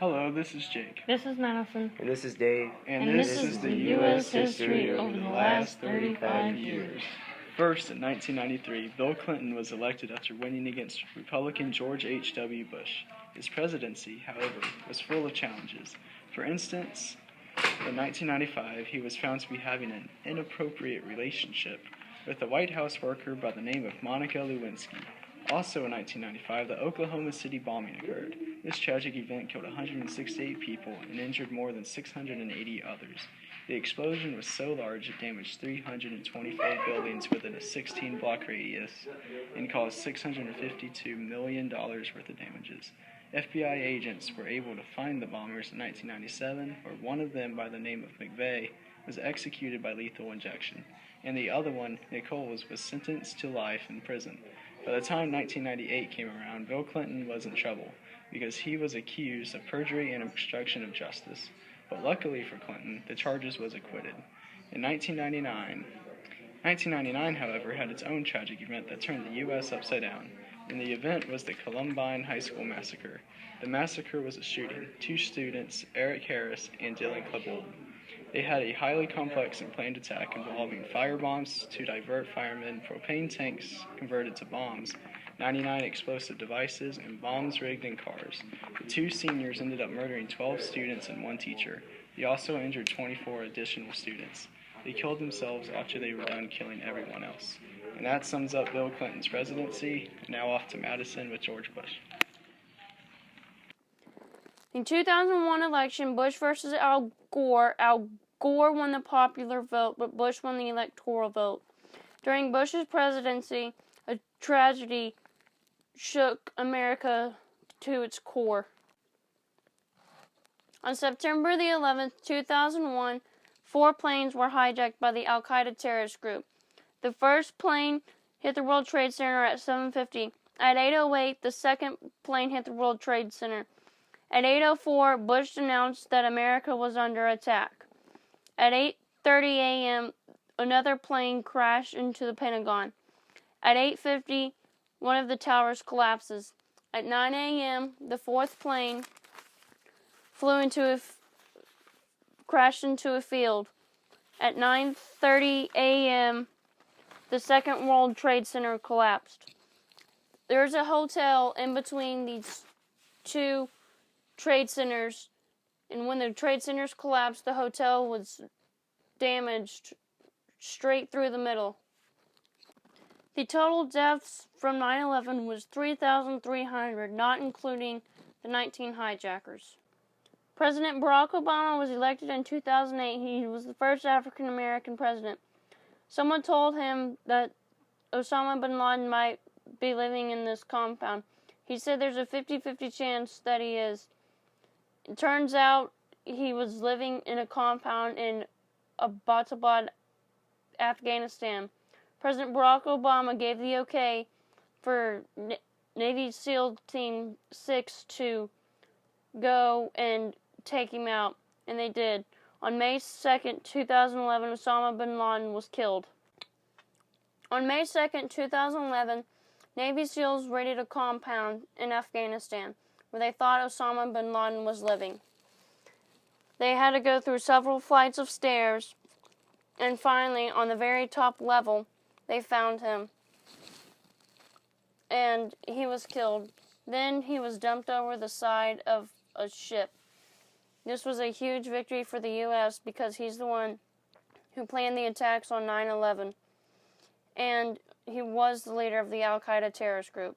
Hello, this is Jake. This is Madison. And this is Dave. And this is the U.S. history over the last 35 years. First, in 1993, Bill Clinton was elected after winning against Republican George H.W. Bush. His presidency, however, was full of challenges. For instance, in 1995, he was found to be having an inappropriate relationship with a White House worker by the name of Monica Lewinsky. Also in 1995, the Oklahoma City bombing occurred. This tragic event killed 168 people and injured more than 680 others. The explosion was so large it damaged 324 buildings within a 16-block radius and caused $652 million worth of damages. FBI agents were able to find the bombers in 1997, where one of them, by the name of McVeigh, was executed by lethal injection, and the other one, Nichols, was sentenced to life in prison. By the time 1998 came around, Bill Clinton was in trouble because he was accused of perjury and obstruction of justice. But luckily for Clinton, the charges was acquitted. In 1999, however, had its own tragic event that turned the U.S. upside down, and the event was the Columbine High School massacre. The massacre was a shooting. Two students, Eric Harris and Dylan Klebold. They had a highly complex and planned attack involving firebombs to divert firemen, propane tanks converted to bombs, 99 explosive devices, and bombs rigged in cars. The two seniors ended up murdering 12 students and one teacher. They also injured 24 additional students. They killed themselves after they were done killing everyone else. And that sums up Bill Clinton's presidency. Now off to Madison with George Bush. In 2001 election, Bush versus Al Gore. Al Gore won the popular vote, but Bush won the electoral vote. During Bush's presidency, a tragedy shook America to its core. On September the 11th, 2001, 4 planes were hijacked by the Al-Qaeda terrorist group. The first plane hit the World Trade Center at 7:50. At 8:08, the second plane hit the World Trade Center. At 8:04, Bush announced that America was under attack. At 8:30 a.m., another plane crashed into the Pentagon. At 8:50, one of the towers collapses. At 9 a.m., the fourth plane crashed into a field. At 9:30 a.m., the second World Trade Center collapsed. There's a hotel in between these two trade centers, and when the trade centers collapsed, the hotel was damaged straight through the middle. The total deaths from 9/11 was 3,300, not including the 19 hijackers. President Barack Obama was elected in 2008. He was the first African American president. Someone told him that Osama bin Laden might be living in this compound. He said there's a 50-50 chance that he is. It turns out he was living in a compound in Abbottabad, Afghanistan. President Barack Obama gave the okay for Navy SEAL Team 6 to go and take him out, and they did. On May 2nd, 2011, Osama bin Laden was killed. On May 2nd, 2011, Navy SEALs raided a compound in Afghanistan where they thought Osama bin Laden was living. They had to go through several flights of stairs, and finally, on the very top level, they found him. And he was killed. Then he was dumped over the side of a ship. This was a huge victory for the U.S. because he's the one who planned the attacks on 9/11. And he was the leader of the Al-Qaeda terrorist group.